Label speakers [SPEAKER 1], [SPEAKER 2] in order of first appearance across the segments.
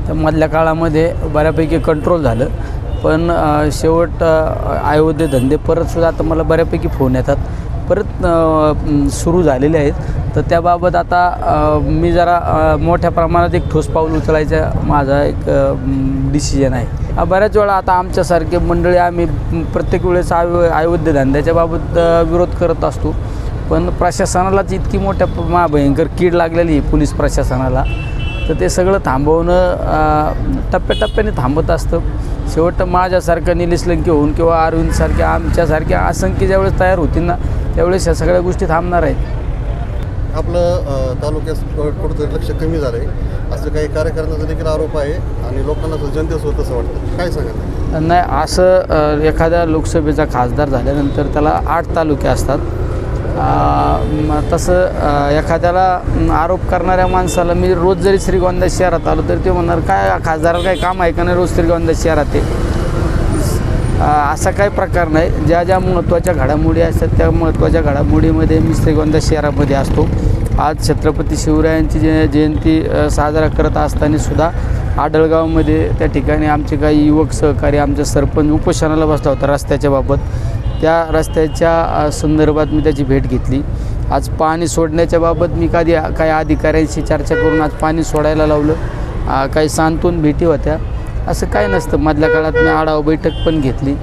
[SPEAKER 1] तर मधल्या काळामध्ये बऱ्यापैकी कंट्रोल झालं. पण शेवट अयोध्ये धंदे परतसुद्धा आता मला बऱ्यापैकी फोन येतात, परत सुरू झालेले आहेत. तर त्याबाबत आता मी जरा मोठ्या प्रमाणात एक ठोस पाऊल उचलायचा माझा एक डिसिजन आहे. बऱ्याच वेळा आता आमच्यासारखे मंडळी आम्ही प्रत्येक वेळेस अयोध्ये धंद्याच्या बाबत विरोध करत असतो, पण प्रशासनालाच इतकी मोठ्या महाभयंकर कीड लागलेली पोलीस प्रशासनाला, तर ते सगळं थांबवणं टप्प्याटप्प्याने थांबत असतं. शेवट माझ्यासारखं निलेश लंके होऊन किंवा अरविंदसारख्या आमच्यासारख्या असंख्य ज्यावेळेस तयार होतील ना, त्यावेळेस ह्या सगळ्या गोष्टी थांबणार आहेत.
[SPEAKER 2] आपलं तालुक्यात कुठंतरी लक्ष कमी झालं आहे असं काही कार्यकर्त्यांचा देखील आरोप आहे आणि लोकांना जनतेसोबत असं वाटतं, काय सांगा?
[SPEAKER 1] नाही, असं एखाद्या लोकसभेचा खासदार झाल्यानंतर त्याला 8 तालुके असतात. तसं एखाद्याला आरोप करणाऱ्या माणसाला मी रोज जरी श्रीगोंदा शहरात आलो तरी ते म्हणणार काय खासदाराला काही काम आहे का नाही रोज श्रीगोंदा शहरात आहे. असा काही प्रकार नाही. ज्या ज्या महत्त्वाच्या घडामोडी असतात त्या महत्त्वाच्या घडामोडीमध्ये मी श्रीगोंदा शहरामध्ये असतो. आज छत्रपती शिवरायांची जयंती साजरा करत असतानासुद्धा आडळगावमध्ये त्या ठिकाणी आमचे काही युवक सहकारी आमचा सरपंच उपोषणाला बसला होता रस्त्याच्या बाबत. त्या रस्त्याच्या संदर्भात मी त्याची भेट घेतली. आज पाणी सोडण्याच्या बाबत मी काही अधिकाऱ्यांशी चर्चा करून आज पाणी सोडायला लावलं. काही सांत्वन भेटी होत्या. असं काय नसतं. मधल्या काळात मी आढावा बैठक पण घेतली.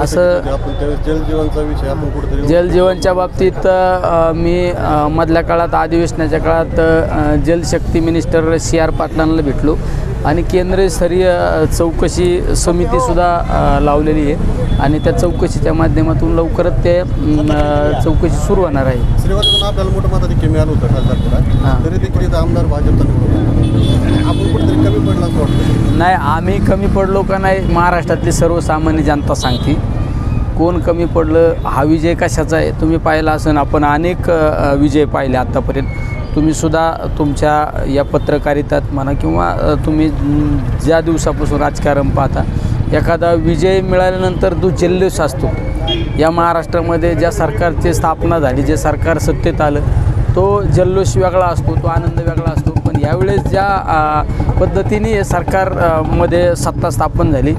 [SPEAKER 1] असं
[SPEAKER 2] जलजीवनचा विषय आपण कुठेतरी
[SPEAKER 1] जलजीवनच्या बाबतीत मी मधल्या काळात अधिवेशनाच्या काळात जलशक्ती मिनिस्टर CR पाटलांना भेटलो आणि केंद्रस्तरीय चौकशी समितीसुद्धा लावलेली आहे आणि त्या चौकशीच्या माध्यमातून लवकरच ते चौकशी सुरू होणार आहे.
[SPEAKER 2] श्रीगोंद्यातून आपल्याला मोठं मताधिक्य मिळालं होतं खासदारपदात, तरी देखील आमदार भाजपचा निवडून आपण कुठेतरी कमी पडला असं वाटतं?
[SPEAKER 1] नाही, आम्ही कमी पडलो का नाही महाराष्ट्रातली सर्वसामान्य जनता सांगते. कोण कमी पडलं, हा विजय कशाचा आहे तुम्ही पाहिला असेल. आपण अनेक विजय पाहिले आत्तापर्यंत. तुम्हीसुद्धा तुमच्या या पत्रकारितात म्हणा किंवा तुम्ही ज्या दिवसापासून राजकारण पाहता, एखादा विजय मिळाल्यानंतर जो जल्लोष असतो या महाराष्ट्रामध्ये, ज्या सरकारची स्थापना झाली, जे सरकार सत्तेत आलं, तो जल्लोष वेगळा असतो, तो आनंद वेगळा असतो. पण यावेळेस ज्या पद्धतीने सरकारमध्ये सत्ता स्थापन झाली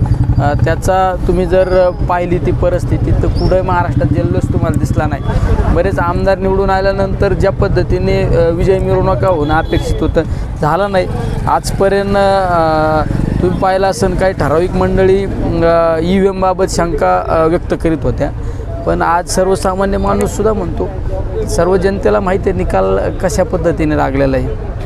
[SPEAKER 1] त्याचा तुम्ही जर पाहिली ती परिस्थिती तर पुढे महाराष्ट्रात जल्लोष तुम्हाला दिसला नाही. बरेच आमदार निवडून आल्यानंतर ज्या पद्धतीने विजय मिरवणुका होणं अपेक्षित होतं झालं नाही. आजपर्यंत तुम्ही पाहिलं असेल काही ठराविक मंडळी EVM बाबत शंका व्यक्त करीत होत्या, पण आज सर्वसामान्य माणूससुद्धा म्हणतो, सर्व जनतेला माहिती आहे निकाल कशा पद्धतीने लागलेला आहे.